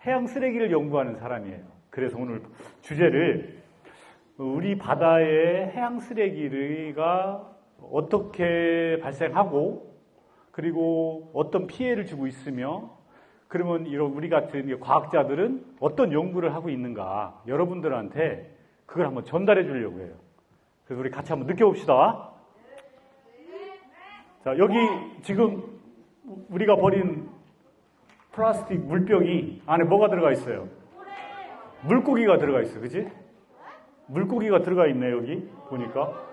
해양 쓰레기를 연구하는 사람이에요. 그래서 오늘 주제를 우리 바다의 해양 쓰레기가 어떻게 발생하고 그리고 어떤 피해를 주고 있으며 그러면 이런 우리 같은 과학자들은 어떤 연구를 하고 있는가 여러분들한테 그걸 한번 전달해 주려고 해요. 그래서 우리 같이 한번 느껴봅시다. 자, 여기 지금 우리가 버린 플라스틱 물병이 안에 뭐가 들어가 있어요? 물고기가 들어가 있어요. 그치? 물고기가 들어가 있네, 여기. 보니까.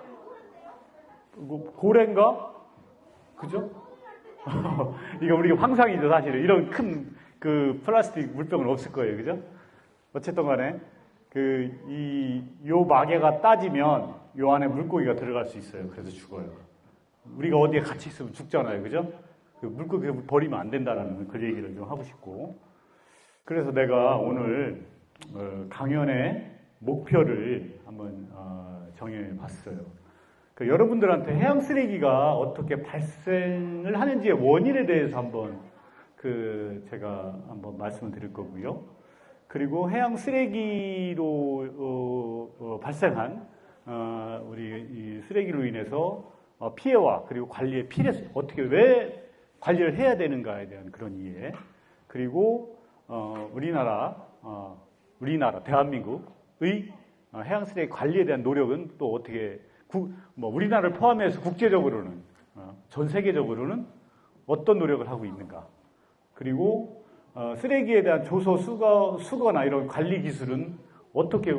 고래인가? 그죠? 이거 우리가 황상이죠, 사실은. 이런 큰 그 플라스틱 물병은 없을 거예요. 그죠? 어쨌든 간에, 요 마개가 따지면 요 안에 물고기가 들어갈 수 있어요. 그래서 죽어요. 우리가 어디에 같이 있으면 죽잖아요. 그죠? 그 물고기 버리면 안 된다는 그 얘기를 좀 하고 싶고. 그래서 내가 오늘 강연의 목표를 한번 정해 봤어요. 그러니까 여러분들한테 해양 쓰레기가 어떻게 발생을 하는지의 원인에 대해서 한번 제가 한번 말씀을 드릴 거고요. 그리고 해양 쓰레기로 발생한 우리 이 쓰레기로 인해서 피해와 그리고 관리의 필요성, 어떻게 왜 관리를 해야 되는가에 대한 그런 이해. 그리고 우리나라 대한민국의 해양 쓰레기 관리에 대한 노력은 또 어떻게 우리나라를 포함해서 국제적으로는 전 세계적으로는 어떤 노력을 하고 있는가. 그리고 쓰레기에 대한 조소 수거나 이런 관리 기술은 어떻게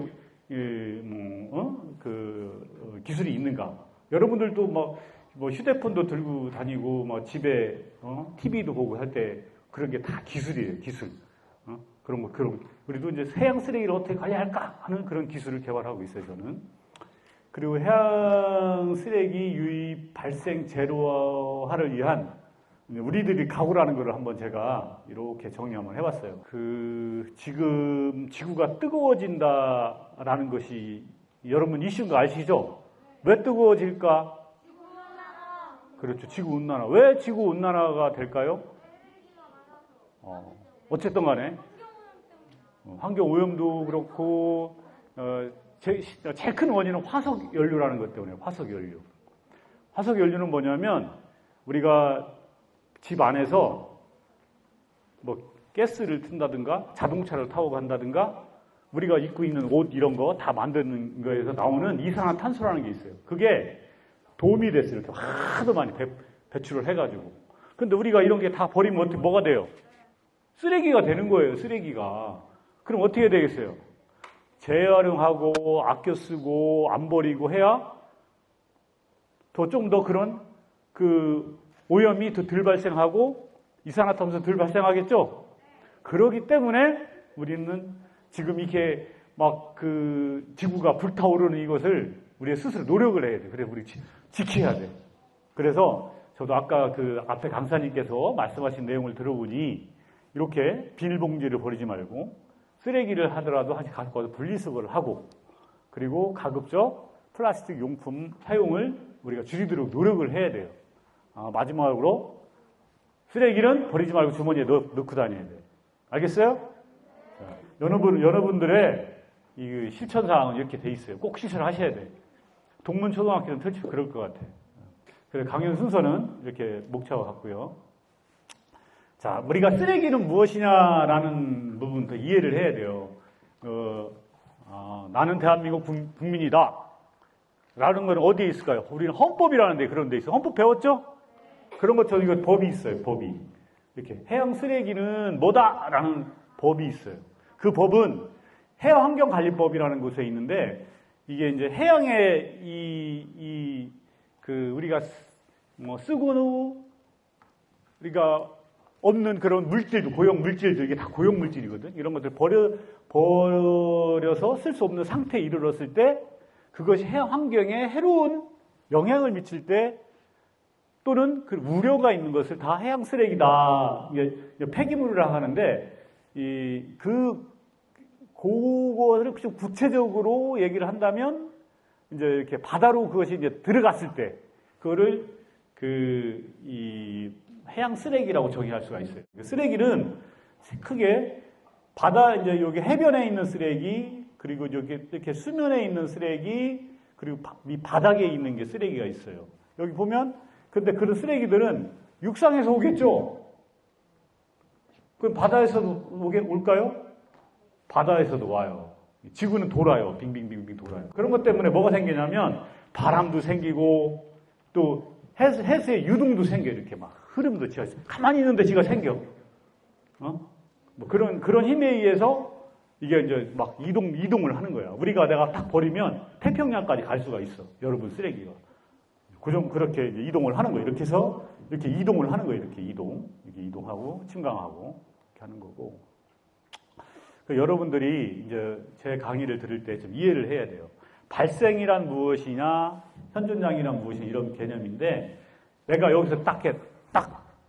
기술이 있는가. 여러분들도 뭐 휴대폰도 들고 다니고 집에 TV도 보고 할 때 그런 게 다 기술이에요. 기술. 그런 우리도 이제 해양 쓰레기를 어떻게 관리할까 하는 그런 기술을 개발하고 있어요. 저는. 그리고 해양 쓰레기 유입 발생 제로화를 위한 우리들이 각오라는 것을 한번 제가 이렇게 정리 한번 해봤어요. 지금 지구가 뜨거워진다라는 것이 여러분 이슈인 거 아시죠? 왜 뜨거워질까? 그렇죠. 지구온난화. 왜 지구온난화가 될까요? 어쨌든 간에 환경오염도 그렇고 제일 큰 원인은 화석연료라는 것 때문에 화석연료. 화석연료는 뭐냐면 우리가 집 안에서 가스를 튼다든가 자동차를 타고 간다든가 우리가 입고 있는 옷 이런 거 다 만드는 거에서 나오는 이산화탄소라는 게 있어요. 그게 도움이 됐어요. 이렇게 하도 많이 배출을 해가지고. 근데 우리가 이런 게 다 버리면 뭐가 돼요? 쓰레기가 되는 거예요. 쓰레기가. 그럼 어떻게 되겠어요? 재활용하고 아껴 쓰고 안 버리고 해야 좀 더 그런 오염이 더 덜 발생하고 이산화탄소 덜 발생하겠죠? 그러기 때문에 우리는 지금 이렇게 지구가 불타오르는 이것을 우리가 스스로 노력을 해야 돼. 그래서 우리 지켜야 돼. 그래서 저도 아까 앞에 강사님께서 말씀하신 내용을 들어보니 이렇게 비닐봉지를 버리지 말고 쓰레기를 하더라도 갖고 와서 분리수거를 하고 그리고 가급적 플라스틱 용품 사용을 우리가 줄이도록 노력을 해야 돼요. 마지막으로 쓰레기는 버리지 말고 주머니에 넣고 다녀야 돼요. 알겠어요? 자, 여러분들의 이 실천 사항은 이렇게 돼 있어요. 꼭 실천을 하셔야 돼요. 동문초등학교는 특히 그럴 것 같아요. 그래서 강연 순서는 이렇게 목차가 같고요. 자, 우리가 쓰레기는 무엇이냐라는 부분부터 이해를 해야 돼요. 나는 대한민국 국민이다. 라는 건 어디에 있을까요? 우리는 헌법이라는 데 그런 데 있어요. 헌법 배웠죠? 그런 것처럼 이거 법이 있어요. 법이. 이렇게 해양 쓰레기는 뭐다라는 법이 있어요. 그 법은 해양환경관리법이라는 곳에 있는데 이게 이제 해양에 우리가 쓰고 우리가 없는 그런 물질도 고용 물질들 이게 다 고용 물질이거든. 이런 것들 버려서 쓸 수 없는 상태에 이르렀을 때 그것이 해양 환경에 해로운 영향을 미칠 때 또는 그 우려가 있는 것을 다 해양 쓰레기다. 폐기물이라 하는데 그거를 좀 구체적으로 얘기를 한다면 이제 이렇게 바다로 그것이 이제 들어갔을 때 그거를 이 해양 쓰레기라고 정의할 수가 있어요. 쓰레기는 크게 바다 이제 여기 해변에 있는 쓰레기, 그리고 여기 이렇게 수면에 있는 쓰레기, 그리고 이 바닥에 있는 게 쓰레기가 있어요. 여기 보면 근데 그런 쓰레기들은 육상에서 오겠죠. 그럼 바다에서도 올까요? 바다에서도 와요. 지구는 돌아요. 빙빙빙빙 돌아요. 그런 것 때문에 뭐가 생기냐면 바람도 생기고 또 해수의 유동도 생겨. 이렇게 막 흐름도 지가 가만히 있는데 지가 생겨. 뭐 그런 힘에 의해서 이게 이제 막 이동을 하는 거야. 우리가 내가 딱 버리면 태평양까지 갈 수가 있어. 여러분 쓰레기가. 그렇게 이동을 하는 거예요. 이렇게 해서 이렇게 이동을 하는 거예요. 이렇게 이동하고 침강하고 이렇게 하는 거고. 여러분들이 이제 제 강의를 들을 때 좀 이해를 해야 돼요. 발생이란 무엇이냐, 현존량이란 무엇이냐 이런 개념인데 내가 여기서 딱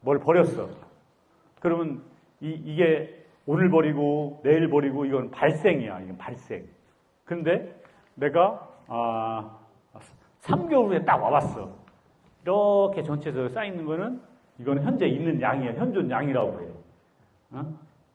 뭘 버렸어. 그러면 이게 오늘 버리고 내일 버리고 이건 발생이야. 이건 발생. 근데 내가 3개월 후에 딱 와봤어. 이렇게 전체적으로 쌓이는 거는 이건 현재 있는 양이에요. 현존 양이라고 해요.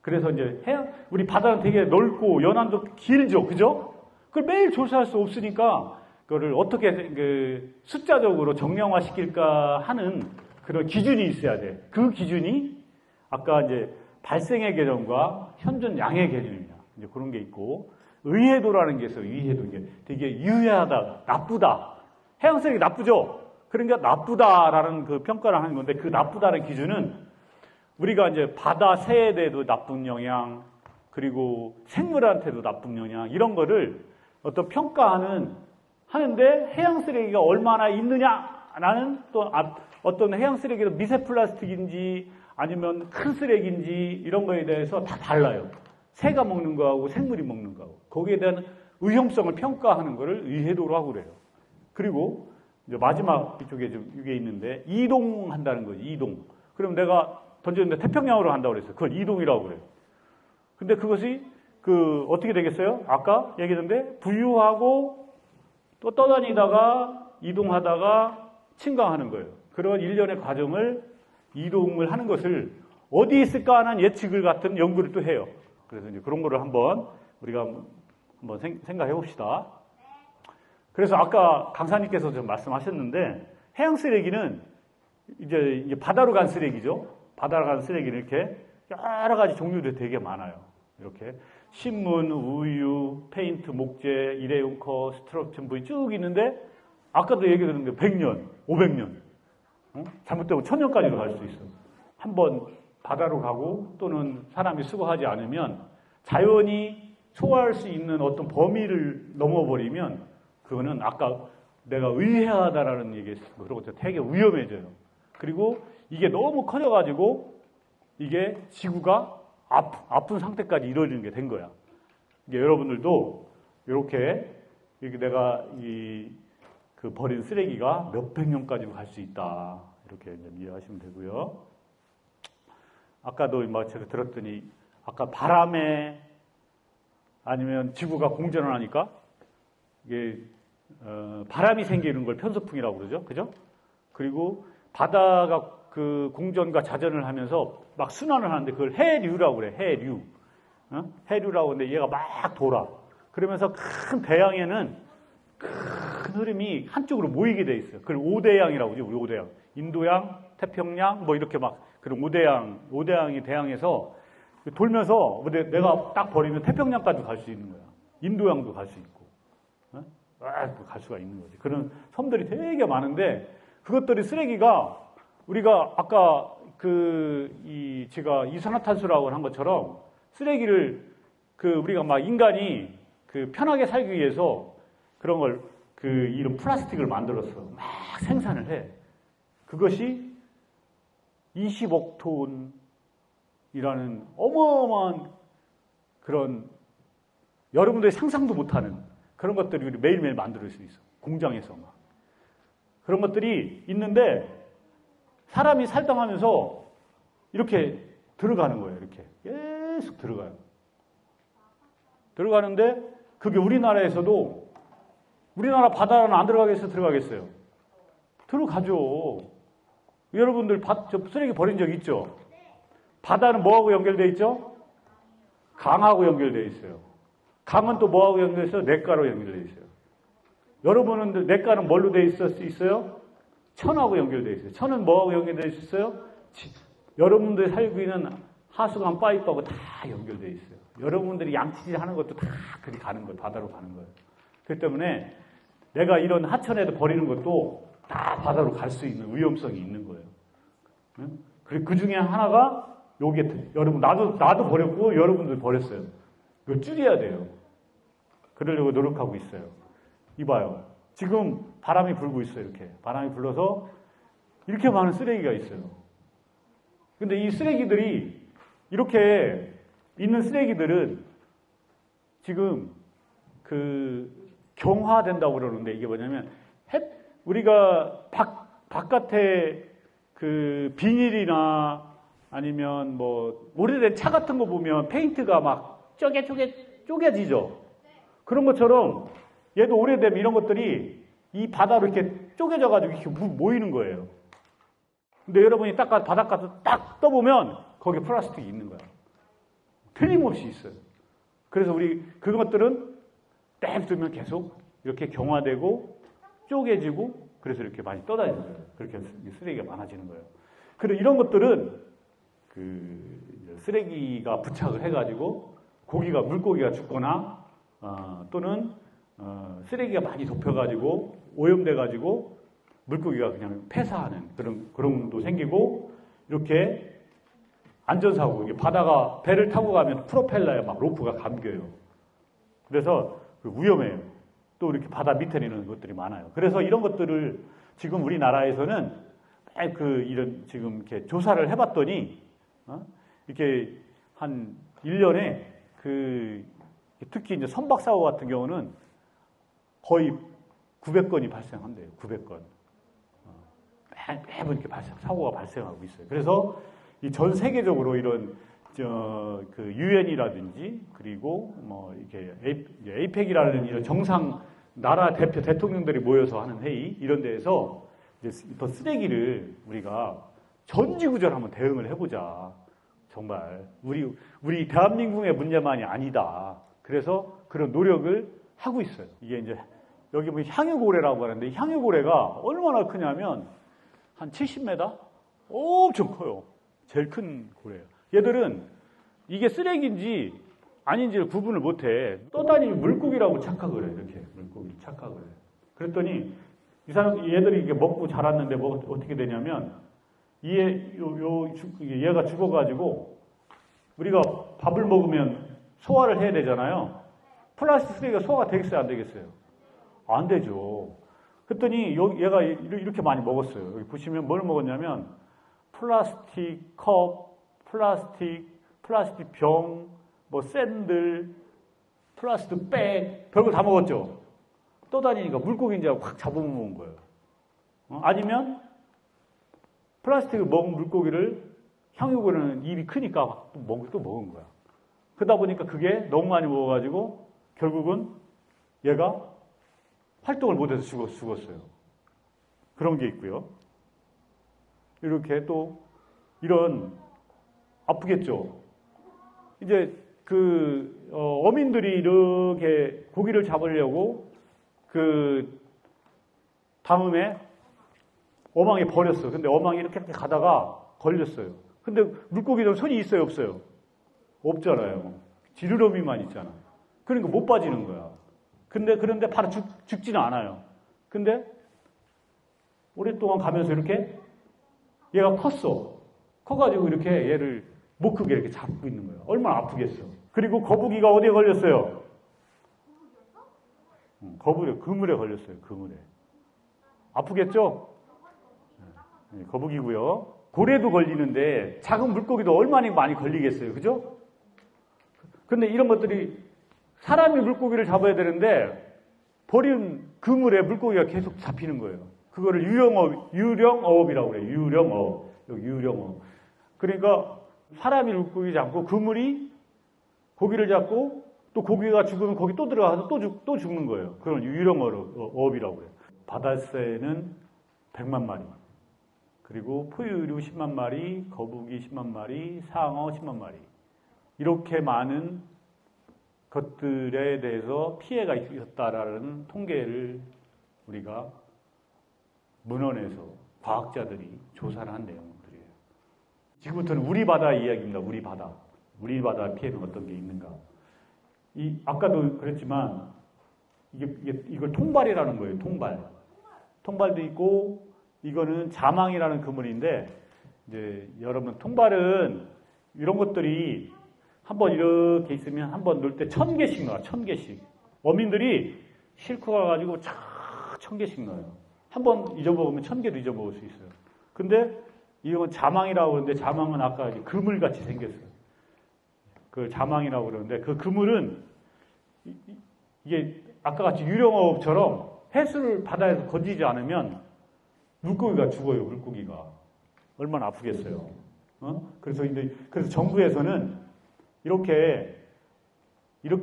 그래서 이제 우리 바다는 되게 넓고 연안도 길죠. 그죠? 그걸 매일 조사할 수 없으니까 그거를 어떻게 숫자적으로 정량화 시킬까 하는 그런 기준이 있어야 돼. 그 기준이 아까 이제 발생의 개념과 현존 양의 개념이야. 이제 그런 게 있고 의해도라는 게 있어요. 의해도 이게 되게 유해하다, 나쁘다. 해양 쓰레기 나쁘죠? 그러니까 나쁘다라는 그 평가를 하는 건데 그 나쁘다는 기준은 우리가 이제 바다 새에 대해도 나쁜 영향, 그리고 생물한테도 나쁜 영향 이런 거를 어떤 하는데 해양 쓰레기가 얼마나 있느냐라는 또 어떤 해양 쓰레기는 미세 플라스틱인지 아니면 큰 쓰레기인지 이런 거에 대해서 다 달라요. 새가 먹는 거하고 생물이 먹는 거하고 거기에 대한 의형성을 평가하는 거를 의해도로 하고 그래요. 그리고 이제 마지막 이쪽에 좀 이게 있는데 이동한다는 거지. 이동. 그럼 내가 던졌는데 태평양으로 간다고 그랬어요. 그걸 이동이라고 그래요. 근데 그것이 어떻게 되겠어요? 아까 얘기했는데 부유하고 또 떠다니다가 이동하다가 침강하는 거예요. 그런 일련의 과정을 이동을 하는 것을 어디 있을까 하는 예측을 같은 연구를 또 해요. 그래서 이제 그런 거를 우리가 한번 생각해 봅시다. 그래서 아까 강사님께서 좀 말씀하셨는데 해양 쓰레기는 이제 바다로 간 쓰레기죠. 바다로 간 쓰레기는 이렇게 여러 가지 종류들이 되게 많아요. 이렇게 신문, 우유, 페인트, 목재, 일회용 컵, 스트럭션 부위 쭉 있는데 아까도 얘기 들었는데 100년, 500년, 잘못되면 1000년까지도 갈 수 있어. 한번 바다로 가고 또는 사람이 수거하지 않으면 자연이 소화할 수 있는 어떤 범위를 넘어버리면 그거는 아까 내가 의해하다라는 얘기했어. 그런 것도 되게 위험해져요. 그리고 이게 너무 커져가지고 이게 지구가 아픈 상태까지 이루어지는 게 된 거야. 이게 여러분들도 이렇게 내가 버린 쓰레기가 몇백 년까지 갈 수 있다. 이렇게 이제 이해하시면 되고요. 아까도 제가 들었더니 아까 바람에 아니면 지구가 공전을 하니까 이게 바람이 생기는 걸 편서풍이라고 그러죠. 그죠? 그리고 바다가 그 공전과 자전을 하면서 막 순환을 하는데 그걸 해류라고 그래. 해류. 해류라고 하는데 얘가 막 돌아. 그러면서 큰 대양에는 큰 흐름이 한쪽으로 모이게 돼 있어요. 그걸 5대양이라고 그러죠. 우리 5대양. 인도양, 태평양 뭐 이렇게 막 그런 5대양이 대양에서 돌면서 내가 딱 버리면 태평양까지 갈 수 있는 거야. 인도양도 갈 수 있고. 갈 수가 있는 거지. 그런 섬들이 되게 많은데 그것들이 쓰레기가 우리가 아까 제가 이산화탄소라고 한 것처럼 쓰레기를 우리가 막 인간이 편하게 살기 위해서 그런 걸 이런 플라스틱을 만들었어. 막 생산을 해. 그것이 20억 톤이라는 어마어마한 그런 여러분들이 상상도 못하는 그런 것들이 우리 매일매일 만들 수 있어. 공장에서 막. 그런 것들이 있는데 사람이 살당하면서 이렇게 들어가는 거예요. 이렇게 계속 들어가요. 들어가는데 그게 우리나라에서도 우리나라 바다는 안 들어가겠어요? 들어가겠어요? 들어가죠. 여러분들 쓰레기 버린 적 있죠? 바다는 뭐하고 연결되어 있죠? 강하고 연결되어 있어요. 강은 또 뭐하고 연결되어 있어요? 냇가로 연결되어 있어요. 여러분은 냇가는 뭘로 되어 있어요? 천하고 연결되어 있어요. 천은 뭐하고 연결되어 있어요? 여러분들이 살고 있는 하수관 파이프하고 다 연결되어 있어요. 여러분들이 양치질 하는 것도 다 그리 가는 거예요. 바다로 가는 거예요. 그렇기 때문에 내가 이런 하천에도 버리는 것도 다 바다로 갈 수 있는 위험성이 있는 거예요. 그리고 그 중에 하나가 요게 여러분 나도 버렸고 여러분들 버렸어요. 이거 줄여야 돼요. 그러려고 노력하고 있어요. 이봐요. 지금 바람이 불고 있어요. 이렇게 바람이 불러서 이렇게 많은 쓰레기가 있어요. 근데 이 쓰레기들이 이렇게 있는 쓰레기들은 지금 그 경화된다고 그러는데 이게 뭐냐면 우리가 바깥에 그 비닐이나 아니면 뭐 오래된 차 같은 거 보면 페인트가 막 쪼개지죠. 그런 것처럼 얘도 오래되면 이런 것들이 이 바다로 이렇게 쪼개져가지고 이렇게 모이는 거예요. 근데 여러분이 바닷가 가서 딱 떠보면 거기에 플라스틱이 있는 거예요. 틀림없이 있어요. 그래서 우리 그것들은 냅두면 계속 이렇게 경화되고 쪼개지고 그래서 이렇게 많이 떠다니는 거예요. 그렇게 쓰레기가 많아지는 거예요. 그리고 이런 것들은 그 쓰레기가 부착을 해가지고 물고기가 죽거나 또는 쓰레기가 많이 덮여가지고 오염돼가지고 물고기가 그냥 폐사하는 그런 것도 생기고 이렇게 안전사고 바다가 배를 타고 가면 프로펠러에 막 로프가 감겨요. 그래서 위험해요. 또 이렇게 바다 밑에 있는 것들이 많아요. 그래서 이런 것들을 지금 우리나라에서는 이런 지금 이렇게 조사를 해봤더니 이렇게 한 1년에 특히 이제 선박사고 같은 경우는 거의 900건이 발생한대요. 900건. 매번 이렇게 사고가 발생하고 있어요. 그래서 이 전 세계적으로 이런 유엔이라든지 그리고 뭐 이렇게 에이펙이라는 이런 정상 나라 대통령들이 모여서 하는 회의 이런 데에서 이제 더 쓰레기를 우리가 전지구적으로 한번 대응을 해보자. 정말 우리 대한민국의 문제만이 아니다. 그래서 그런 노력을 하고 있어요. 이게 이제 여기 보면 향유고래라고 하는데 향유고래가 얼마나 크냐면 한 70m? 엄청 커요. 제일 큰 고래예요. 얘들은 이게 쓰레기인지 아닌지를 구분을 못해. 떠다니는 물고기라고 착각을 해요. 이렇게 물고기 착각을 해요. 그랬더니 얘들이 이게 먹고 자랐는데 어떻게 되냐면 얘가 죽어가지고 우리가 밥을 먹으면 소화를 해야 되잖아요. 플라스틱 쓰레기가 소화가 되겠어요? 안 되겠어요? 안 되죠. 그랬더니 얘가 이렇게 많이 먹었어요. 여기 보시면 뭘 먹었냐면 플라스틱 컵, 플라스틱 병, 뭐 샌들, 플라스틱 백, 별거 다 먹었죠. 떠다니니까 물고기인 줄 알고 확 잡아먹은 거예요. 아니면 플라스틱을 먹은 물고기를 향유고래는 입이 크니까 또 먹은 거야. 그러다 보니까 그게 너무 많이 먹어가지고 결국은 얘가 활동을 못해서 죽었어요. 그런 게 있고요. 이렇게 또 이런 아프겠죠. 이제 어민들이 이렇게 고기를 잡으려고 다음에 어망에 버렸어. 근데 어망이 이렇게 가다가 걸렸어요. 근데 물고기는 손이 있어요, 없어요? 없잖아요. 지느러미만 있잖아. 그러니까 못 빠지는 거야. 그런데 바로 죽지는 않아요. 근데 오랫동안 가면서 이렇게 얘가 컸어. 커가지고 이렇게 얘를 못 크게 이렇게 잡고 있는 거예요. 얼마나 아프겠어. 그리고 거북이가 어디에 걸렸어요? 그물에 걸렸어요. 그물에. 아프겠죠? 거북이고요. 고래도 걸리는데 작은 물고기도 얼마나 많이 걸리겠어요. 그죠? 근데 이런 것들이 사람이 물고기를 잡아야 되는데 버린 그물에 물고기가 계속 잡히는 거예요. 그거를 유령어업이라고 그래요. 유령어업. 여기 유령어업. 그러니까 사람이 물고기 잡고 그물이 고기를 잡고 또 고기가 죽으면 거기 또 들어가서 또 죽는 거예요. 그런 유령어업이라고 그래요. 바다새는 100만 마리. 그리고 포유류 10만 마리, 거북이 10만 마리, 상어 10만 마리. 이렇게 많은 것들에 대해서 피해가 있었다라는 통계를 우리가 문헌에서 과학자들이 조사를 한 내용들이에요. 지금부터는 우리 바다 이야기입니다. 우리 바다. 우리 바다 피해는 어떤 게 있는가. 아까도 그랬지만 이걸 통발이라는 거예요. 통발. 통발도 있고 이거는 자망이라는 그물인데 이제 여러분 통발은 이런 것들이 한번 이렇게 있으면 한번 넣을 때 1000개씩 넣어요. 1000개씩. 어민들이 싣고 가가지고 1000개씩 넣어요. 한번 잊어먹으면 1000개도 잊어먹을 수 있어요. 근데 이건 자망이라고 그러는데 자망은 아까 이제 그물같이 생겼어요. 그 자망이라고 그러는데 그 그물은 이게 아까 같이 유령어업처럼 해수를 바다에서 건지지 않으면 물고기가 죽어요. 물고기가. 얼마나 아프겠어요. 그래서 정부에서는 이렇게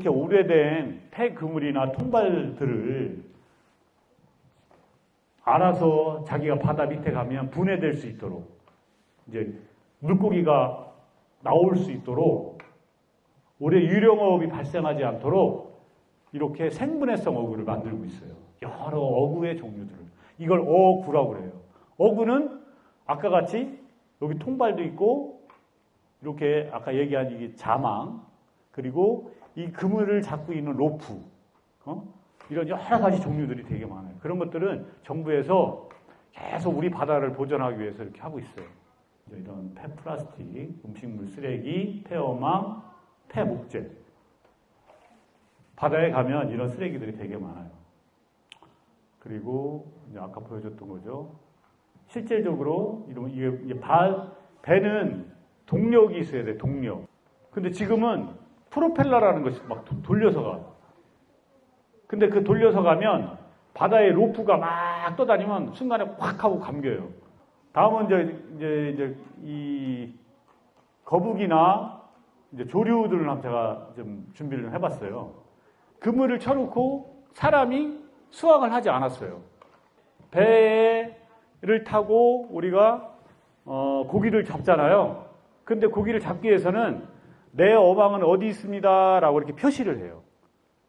오래된 폐그물이나 통발들을 알아서 자기가 바다 밑에 가면 분해될 수 있도록 이제 물고기가 나올 수 있도록 올해 유령어업이 발생하지 않도록 이렇게 생분해성 어구를 만들고 있어요. 여러 어구의 종류들을. 이걸 어구라고 그래요. 어구는 아까 같이 여기 통발도 있고 이렇게 아까 얘기한 이게 자망 그리고 이 그물을 잡고 있는 로프 이런 여러 가지 종류들이 되게 많아요. 그런 것들은 정부에서 계속 우리 바다를 보존하기 위해서 이렇게 하고 있어요. 이런 폐플라스틱, 음식물 쓰레기, 폐어망, 폐목재. 바다에 가면 이런 쓰레기들이 되게 많아요. 그리고 이제 아까 보여줬던 거죠. 실질적으로 배는 동력이 있어야 돼, 동력. 근데 지금은 프로펠러라는 것이 막 돌려서 가. 근데 그 돌려서 가면 바다에 로프가 막 떠다니면 순간에 확 하고 감겨요. 다음은 이제 이 거북이나 이제 조류들을 제가 좀 준비를 좀 해봤어요. 그물을 쳐놓고 사람이 수확을 하지 않았어요. 배를 타고 우리가 고기를 잡잖아요. 근데 고기를 잡기 위해서는 내 어망은 어디 있습니다 라고 이렇게 표시를 해요.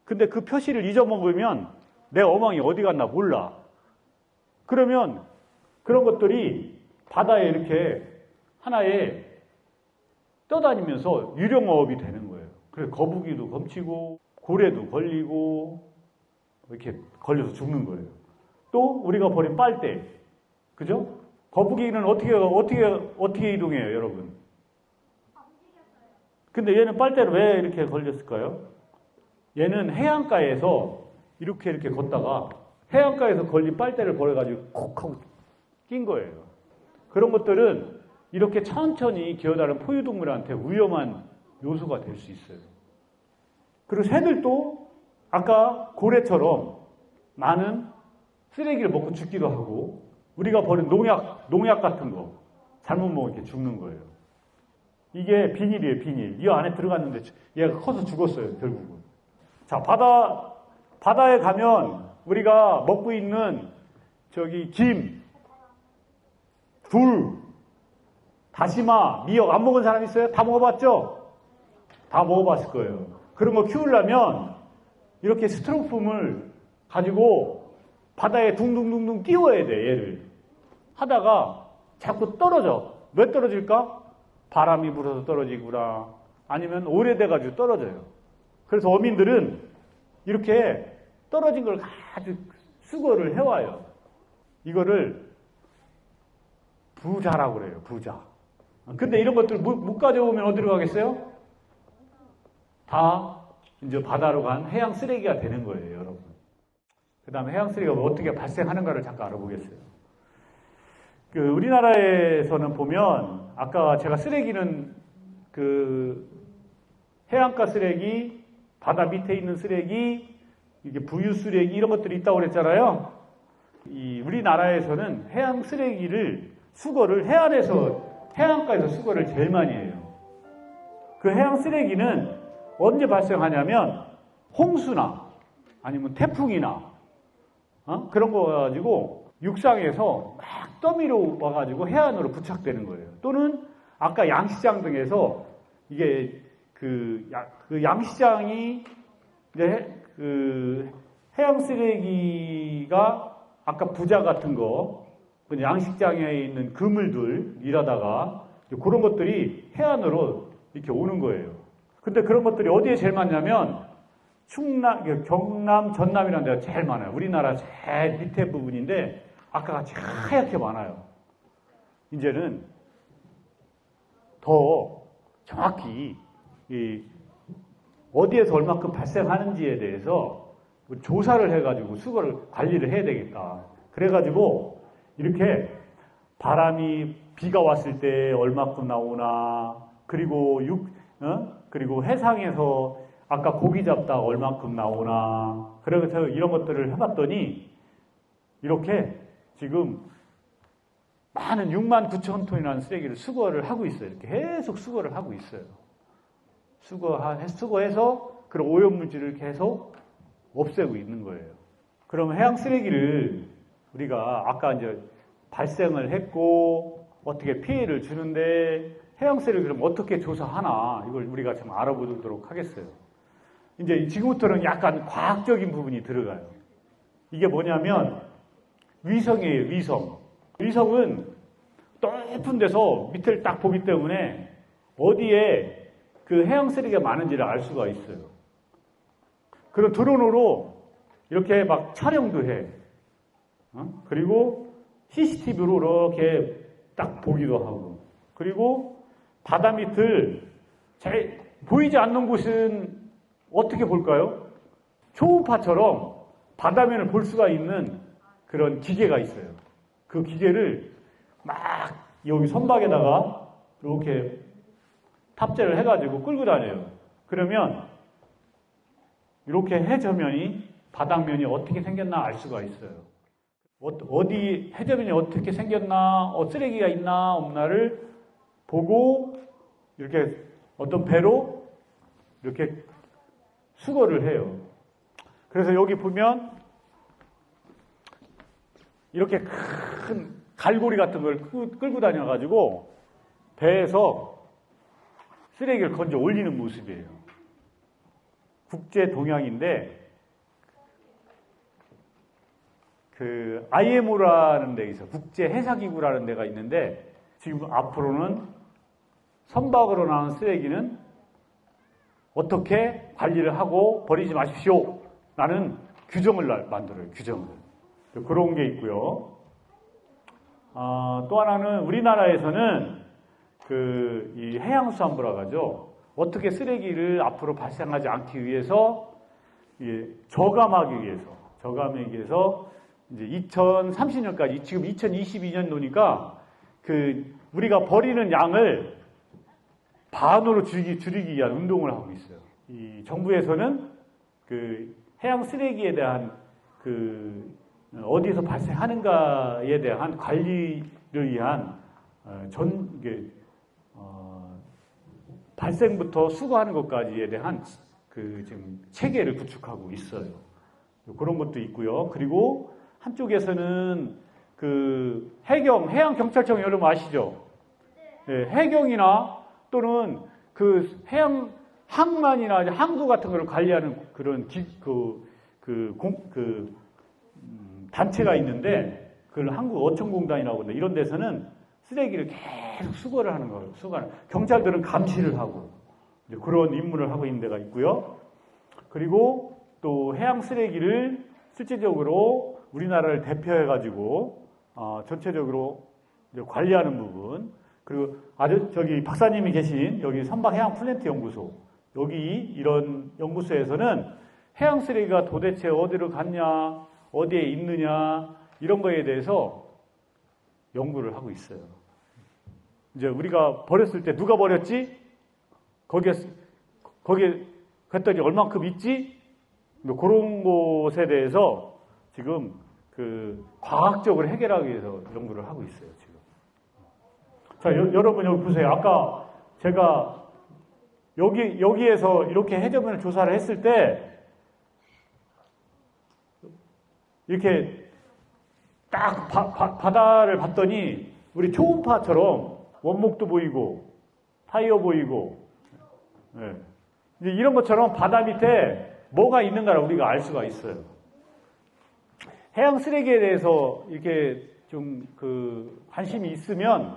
근데 그 표시를 잊어먹으면 내 어망이 어디 갔나 몰라. 그러면 그런 것들이 바다에 이렇게 하나에 떠다니면서 유령어업이 되는 거예요. 그래서 거북이도 검치고 고래도 걸리고 이렇게 걸려서 죽는 거예요. 또 우리가 버린 빨대, 그죠? 거북이는 어떻게 이동해요, 여러분? 근데 얘는 빨대를 왜 이렇게 걸렸을까요? 얘는 해안가에서 이렇게 걷다가 해안가에서 걸린 빨대를 버려가지고 콕 하고 낀 거예요. 그런 것들은 이렇게 천천히 기어다니는 포유동물한테 위험한 요소가 될 수 있어요. 그리고 새들도 아까 고래처럼 많은 쓰레기를 먹고 죽기도 하고 우리가 버린 농약 같은 거 잘못 먹으면 이렇게 죽는 거예요. 이게 비닐이에요, 비닐. 이 안에 들어갔는데 얘가 커서 죽었어요, 결국은. 자, 바다에 가면 우리가 먹고 있는 김, 굴, 다시마, 미역 안 먹은 사람 있어요? 다 먹어봤죠? 다 먹어봤을 거예요. 그런 거 키우려면 이렇게 스티로폼을 가지고 바다에 둥둥둥둥 띄워야 돼, 얘를. 하다가 자꾸 떨어져. 왜 떨어질까? 바람이 불어서 떨어지구나. 아니면 오래돼가지고 떨어져요. 그래서 어민들은 이렇게 떨어진 걸 가지고 수거를 해와요. 이거를 부자라고 그래요, 부자. 근데 이런 것들 못 가져오면 어디로 가겠어요? 다 이제 바다로 간 해양 쓰레기가 되는 거예요, 여러분. 그 다음에 해양 쓰레기가 어떻게 발생하는가를 잠깐 알아보겠어요. 우리나라에서는 보면 아까 제가 쓰레기는 해안가 쓰레기, 바다 밑에 있는 쓰레기, 이게 부유 쓰레기 이런 것들이 있다고 그랬잖아요. 우리나라에서는 해양 쓰레기를 수거를 해안가에서 수거를 제일 많이 해요. 그 해양 쓰레기는 언제 발생하냐면 홍수나 아니면 태풍이나 그런 거 가지고 육상에서 막 더미로 와가지고 해안으로 부착되는 거예요. 또는 아까 양시장 등에서 이게 그 양시장이 이제 그 해양 쓰레기가 아까 부자 같은 거, 양식장에 있는 그물들 일하다가 그런 것들이 해안으로 이렇게 오는 거예요. 근데 그런 것들이 어디에 제일 많냐면 충남, 경남, 전남이라는 데가 제일 많아요. 우리나라 제일 밑에 부분인데 아까 같이 하얗게 많아요. 이제는 더 정확히 어디에서 얼마큼 발생하는지에 대해서 조사를 해가지고 수거를 관리를 해야 되겠다. 그래가지고 이렇게 바람이 비가 왔을 때 얼마큼 나오나, 그리고 그리고 해상에서 아까 고기 잡다가 얼마큼 나오나, 그래서 이런 것들을 해봤더니 이렇게 지금 많은 6만 9천 톤이라는 쓰레기를 수거를 하고 있어요. 이렇게 계속 수거를 하고 있어요. 수거해서 그런 오염물질을 계속 없애고 있는 거예요. 그럼 해양 쓰레기를 우리가 아까 이제 발생을 했고 어떻게 피해를 주는데 해양 쓰레기를 그럼 어떻게 조사하나 이걸 우리가 좀 알아보도록 하겠어요. 이제 지금부터는 약간 과학적인 부분이 들어가요. 이게 뭐냐면 위성이에요, 위성. 위성은 높은 데서 밑을 딱 보기 때문에 어디에 그 해양 쓰레기가 많은지를 알 수가 있어요. 그런 드론으로 이렇게 막 촬영도 해. 그리고 CCTV로 이렇게 딱 보기도 하고. 그리고 바다 밑을 잘 보이지 않는 곳은 어떻게 볼까요? 초음파처럼 바다면을 볼 수가 있는 그런 기계가 있어요. 그 기계를 막 여기 선박에다가 이렇게 탑재를 해가지고 끌고 다녀요. 그러면 이렇게 해저면이 바닥면이 어떻게 생겼나 알 수가 있어요. 어디 해저면이 어떻게 생겼나, 쓰레기가 있나 없나를 보고 이렇게 어떤 배로 이렇게 수거를 해요. 그래서 여기 보면 이렇게 큰 갈고리 같은 걸 끌고 다녀가지고 배에서 쓰레기를 건져 올리는 모습이에요. 국제 동향인데 그 IMO라는 데 있어, 국제 해사기구라는 데가 있는데 지금 앞으로는 선박으로 나온 쓰레기는 어떻게 관리를 하고 버리지 마십시오 라는 규정을 만들어요. 규정을. 그런 게 있고요. 또 하나는 우리나라에서는 이 해양수산부라고 하죠. 어떻게 쓰레기를 앞으로 발생하지 않기 위해서 저감하기 위해서 이제 2030년까지 지금 2022년도니까 우리가 버리는 양을 반으로 줄이기 위한 운동을 하고 있어요. 이 정부에서는 해양 쓰레기에 대한 어디에서 발생하는가에 대한 관리를 위한 발생부터 수거하는 것까지에 대한 지금 체계를 구축하고 있어요. 그런 것도 있고요. 그리고 한쪽에서는 해양 경찰청 여러분 아시죠? 네, 해경이나 또는 해양 항만이나 항구 같은 거를 관리하는 그런 단체가 있는데 그걸 한국어촌공단이라고 하는데 이런 데서는 쓰레기를 계속 수거를 하는 거예요. 경찰들은 감시를 하고 이제 그런 임무를 하고 있는 데가 있고요. 그리고 또 해양 쓰레기를 실질적으로 우리나라를 대표해가지고 전체적으로 이제 관리하는 부분, 그리고 저기 박사님이 계신 여기 선박해양플랜트연구소, 여기 이런 연구소에서는 해양 쓰레기가 도대체 어디로 갔냐, 어디에 있느냐 이런 거에 대해서 연구를 하고 있어요. 이제 우리가 버렸을 때 누가 버렸지? 거기에 그랬더니 얼만큼 있지? 그런 곳에 대해서 지금 과학적으로 해결하기 위해서 연구를 하고 있어요, 지금. 자, 여러분 여기 보세요. 아까 제가 여기에서 이렇게 해저면을 조사를 했을 때 이렇게 딱 바다를 봤더니 우리 초음파처럼 원목도 보이고 타이어 보이고, 네. 이제 이런 것처럼 바다 밑에 뭐가 있는가를 우리가 알 수가 있어요. 해양 쓰레기에 대해서 이렇게 좀 관심이 있으면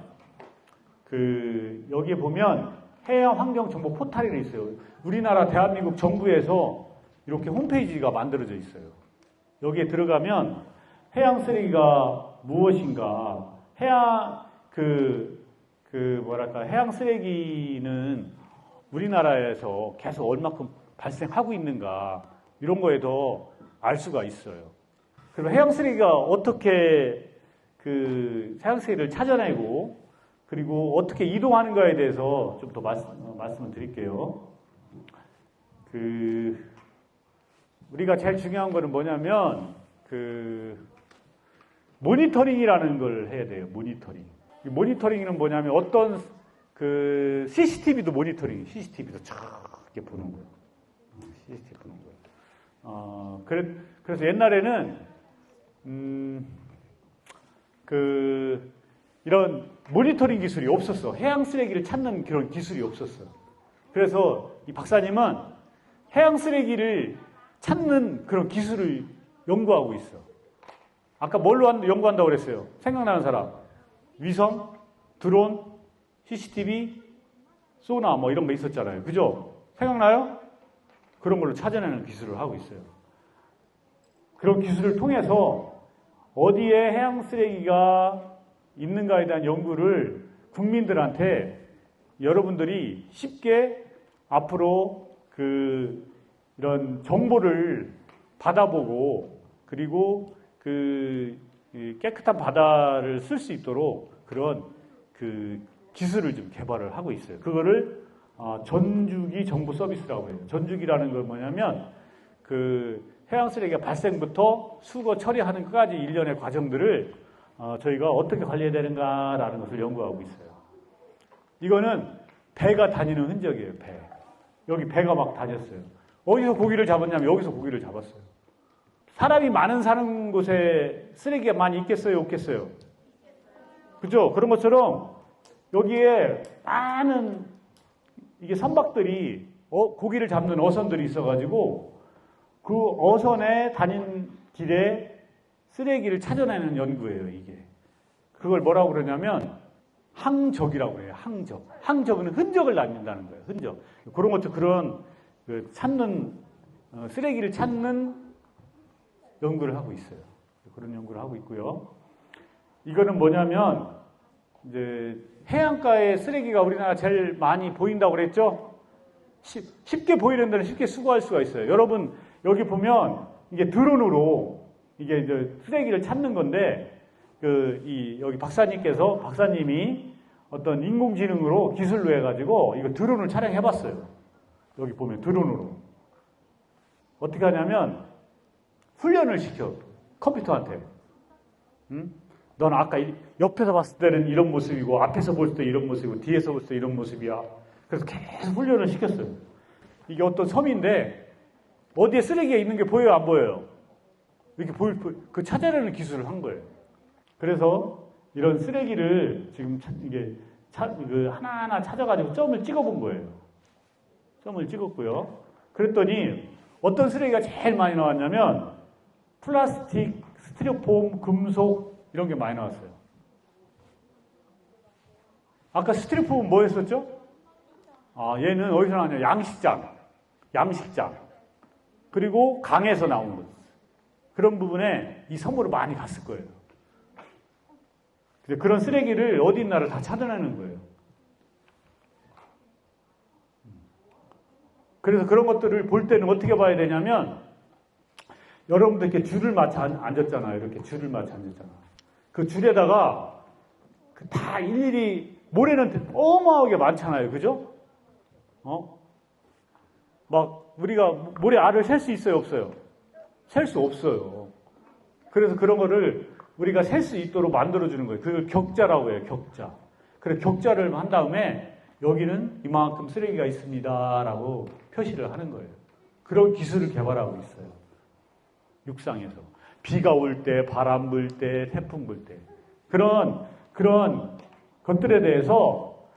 여기에 보면 해양 환경 정보 포털이 있어요. 우리나라 대한민국 정부에서 이렇게 홈페이지가 만들어져 있어요. 여기에 들어가면 해양 쓰레기가 무엇인가, 해양 해양 쓰레기는 우리나라에서 계속 얼마큼 발생하고 있는가 이런 거에도 알 수가 있어요. 그리고 해양 쓰레기가 어떻게 해양 쓰레기를 찾아내고 그리고 어떻게 이동하는가에 대해서 좀 더 말씀을 드릴게요. 우리가 제일 중요한 거는 뭐냐면 모니터링이라는 걸 해야 돼요. 모니터링. 이 모니터링은 뭐냐면 어떤 CCTV도 모니터링, CCTV도 이렇게 보는 거예요. CCTV 보는 거예요. 그래서 옛날에는 이런 모니터링 기술이 없었어. 해양 쓰레기를 찾는 그런 기술이 없었어. 그래서 이 박사님은 해양 쓰레기를 찾는 그런 기술을 연구하고 있어. 아까 뭘로 연구한다고 그랬어요? 생각나는 사람? 위성, 드론, CCTV, 소나 뭐 이런 거 있었잖아요. 그죠? 생각나요? 그런 걸로 찾아내는 기술을 하고 있어요. 그런 기술을 통해서 어디에 해양 쓰레기가 있는가에 대한 연구를 국민들한테 여러분들이 쉽게 앞으로 이런 정보를 받아보고 그리고 깨끗한 바다를 쓸 수 있도록 그런 기술을 좀 개발을 하고 있어요. 그거를 전주기 정보 서비스라고 해요. 전주기라는 건 뭐냐면 해양 쓰레기가 발생부터 수거 처리하는 끝까지 일련의 과정들을 저희가 어떻게 관리해야 되는가라는 것을 연구하고 있어요. 이거는 배가 다니는 흔적이에요. 배. 여기 배가 막 다녔어요. 어디서 고기를 잡았냐면 여기서 고기를 잡았어요. 사람이 많은 사는 곳에 쓰레기가 많이 있겠어요? 없겠어요? 그죠? 그런 것처럼 여기에 많은 이게 선박들이 고기를 잡는 어선들이 있어가지고 그 어선에 다닌 길에 쓰레기를 찾아내는 연구예요, 이게. 그걸 뭐라고 그러냐면 항적이라고 해요, 항적. 항적은 흔적을 남긴다는 거예요, 흔적. 그런 것도 그런 쓰레기를 찾는 연구를 하고 있어요. 그런 연구를 하고 있고요. 이거는 뭐냐면 이제 해안가에 쓰레기가 우리나라 제일 많이 보인다고 그랬죠? 쉽게 보이는 데는 쉽게 수거할 수가 있어요. 여러분 여기 보면 이게 드론으로 이게 이제 쓰레기를 찾는 건데 여기 박사님이 어떤 인공지능으로 기술로 해가지고 이거 드론을 촬영해봤어요. 여기 보면 드론으로 어떻게 하냐면 훈련을 시켜 컴퓨터한테. 응? 넌 아까 옆에서 봤을 때는 이런 모습이고 앞에서 볼 때 이런 모습이고 뒤에서 볼 때 이런 모습이야. 그래서 계속 훈련을 시켰어요. 이게 어떤 섬인데 어디에 쓰레기가 있는 게 보여요, 안 보여요? 이렇게 찾아내는 기술을 한 거예요. 그래서 이런 쓰레기를 지금 이게 하나하나 찾아가지고 점을 찍어본 거예요. 점을 찍었고요. 그랬더니 어떤 쓰레기가 제일 많이 나왔냐면 플라스틱, 스티로폼, 금속 이런 게 많이 나왔어요. 아까 스티로폼은 뭐 했었죠? 얘는 어디서 나왔냐? 양식장. 그리고 강에서 나온 것. 그런 부분에 이 선물을 많이 갔을 거예요. 그런 쓰레기를 어디 있나를 다 찾아내는 거예요. 그래서 그런 것들을 볼 때는 어떻게 봐야 되냐면 여러분들 이렇게 줄을 맞춰 앉았잖아요. 이렇게 줄을 맞춰 앉았잖아요. 그 줄에다가 다 일일이 모래는 어마어마하게 많잖아요. 그죠? 막 우리가 모래 알을 셀 수 있어요? 없어요? 셀 수 없어요. 그래서 그런 거를 우리가 셀 수 있도록 만들어주는 거예요. 그걸 격자라고 해요. 격자. 그래서 격자를 한 다음에 여기는 이만큼 쓰레기가 있습니다. 라고 표시를 하는 거예요. 그런 기술을 개발하고 있어요. 육상에서. 비가 올 때, 바람 불 때, 태풍 불 때. 그런 것들에 대해서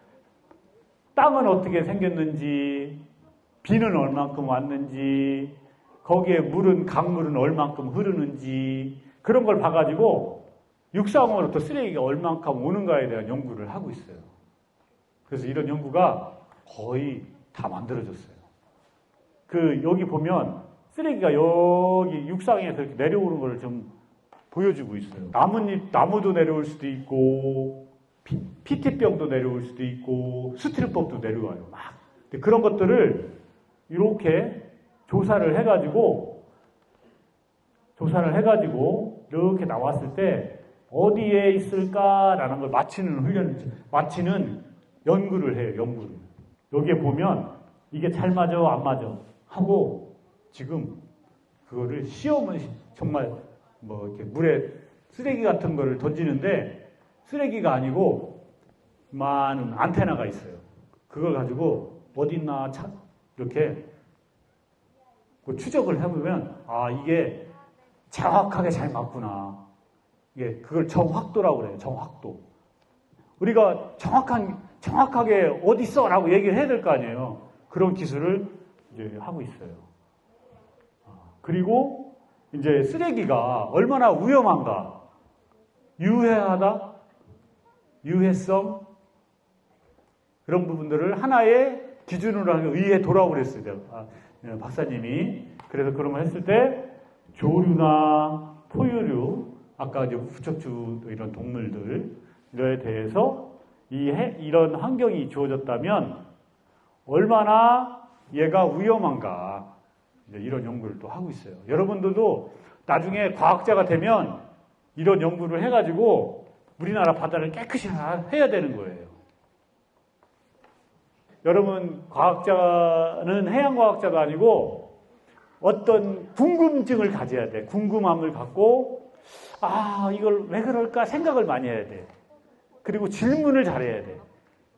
땅은 어떻게 생겼는지, 비는 얼만큼 왔는지, 거기에 물은 강물은 얼만큼 흐르는지 그런 걸 봐가지고 육상으로부터 쓰레기가 얼만큼 오는가에 대한 연구를 하고 있어요. 그래서 이런 연구가 거의 다 만들어졌어요. 여기 보면 쓰레기가 여기 육상에서 이렇게 내려오는 걸 좀 보여주고 있어요. 나무도 내려올 수도 있고, PT병도 내려올 수도 있고, 스티로폼도 내려와요. 막. 그런 것들을 이렇게 조사를 해가지고 이렇게 나왔을 때 어디에 있을까라는 걸 맞히는 연구를 해요, 연구를. 여기에 보면 이게 잘 맞아, 안 맞아 하고 지금 그거를 시험은 정말 뭐 이렇게 물에 쓰레기 같은 거를 던지는데 쓰레기가 아니고 많은 안테나가 있어요. 그걸 가지고 어디 있나 이렇게 추적을 해보면 이게 정확하게 잘 맞구나. 이게 그걸 정확도라고 그래요. 정확도. 우리가 정확하게 어디 있어라고 얘기를 해야 될 거 아니에요. 그런 기술을 이제 하고 있어요. 그리고 이제 쓰레기가 얼마나 위험한가, 유해하다, 유해성 그런 부분들을 하나의 기준으로 하기 위해 돌아오고 그랬어요. 박사님이. 그래서 그런 걸 했을 때 조류나 포유류, 아까 이제 부척추 이런 동물들에 대해서 이런 환경이 주어졌다면 얼마나 얘가 위험한가 이런 연구를 또 하고 있어요. 여러분들도 나중에 과학자가 되면 이런 연구를 해가지고 우리나라 바다를 깨끗이 해야 되는 거예요. 여러분 과학자는 해양과학자가 아니고 어떤 궁금증을 가져야 돼. 궁금함을 갖고 이걸 왜 그럴까 생각을 많이 해야 돼. 그리고 질문을 잘해야 돼.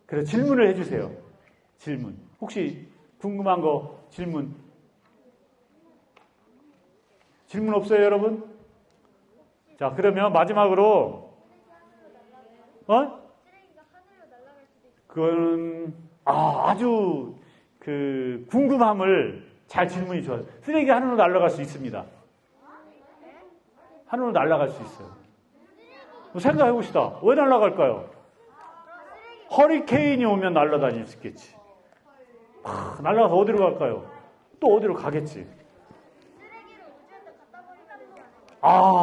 그래서 질문을 해주세요. 질문. 혹시 궁금한 거 질문 없어요, 여러분? 자, 그러면 마지막으로 그거는 아주 궁금함을 잘 질문이 좋아요. 쓰레기 하늘로 날아갈 수 있습니다. 하늘로 날아갈 수 있어요. 생각해 봅시다. 왜 날아갈까요? 허리케인이 오면 날아다닐 수 있겠지. 날아가서 어디로 갈까요? 또 어디로 가겠지.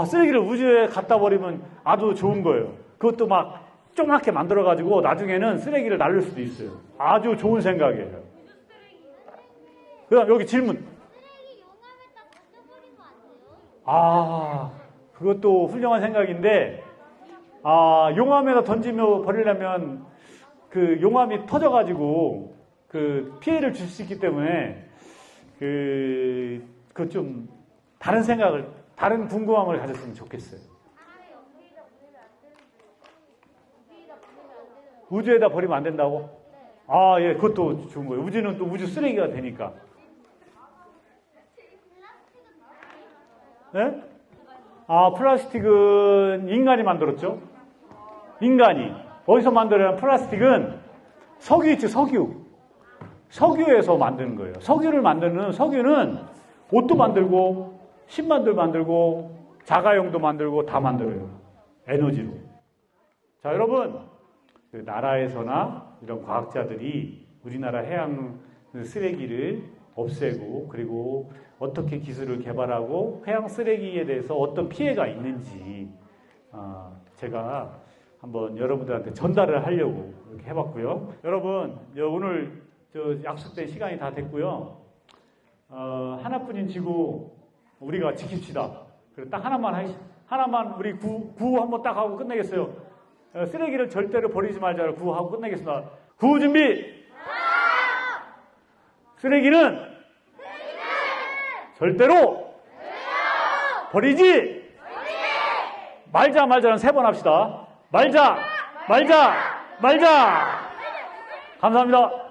쓰레기를 우주에 갖다 버리면 아주 좋은 거예요. 그것도 막 조그맣게 만들어가지고 나중에는 쓰레기를 날릴 수도 있어요. 아주 좋은 생각이에요. 그 다음 여기 질문. 그것도 훌륭한 생각인데, 용암에다 던지며 버리려면 그 용암이 터져가지고 그 피해를 줄 수 있기 때문에 그 좀 다른 궁금함을 가졌으면 좋겠어요. 우주에다 버리면 안 된다고? 예, 그것도 좋은 거예요. 우주는 또 우주 쓰레기가 되니까. 네? 플라스틱은 인간이 만들었죠? 인간이. 어디서 만들어낸 플라스틱은 석유 있지, 석유. 석유에서 만드는 거예요. 석유는 옷도 만들고, 신만들 만들고, 자가용도 만들고, 다 만들어요. 에너지로. 자, 여러분. 나라에서나 이런 과학자들이 우리나라 해양 쓰레기를 없애고 그리고 어떻게 기술을 개발하고 해양 쓰레기에 대해서 어떤 피해가 있는지 제가 한번 여러분들한테 전달을 하려고 이렇게 해봤고요. 여러분 오늘 약속된 시간이 다 됐고요. 하나뿐인 지구 우리가 지킵시다. 그리고 딱 하나만 우리 구호 한번 딱 하고 끝내겠어요. 쓰레기를 절대로 버리지 말자를 구호하고 끝내겠습니다. 구호 준비! 쓰레기는 절대로 버리지 말자는 3번 합시다. 말자! 감사합니다.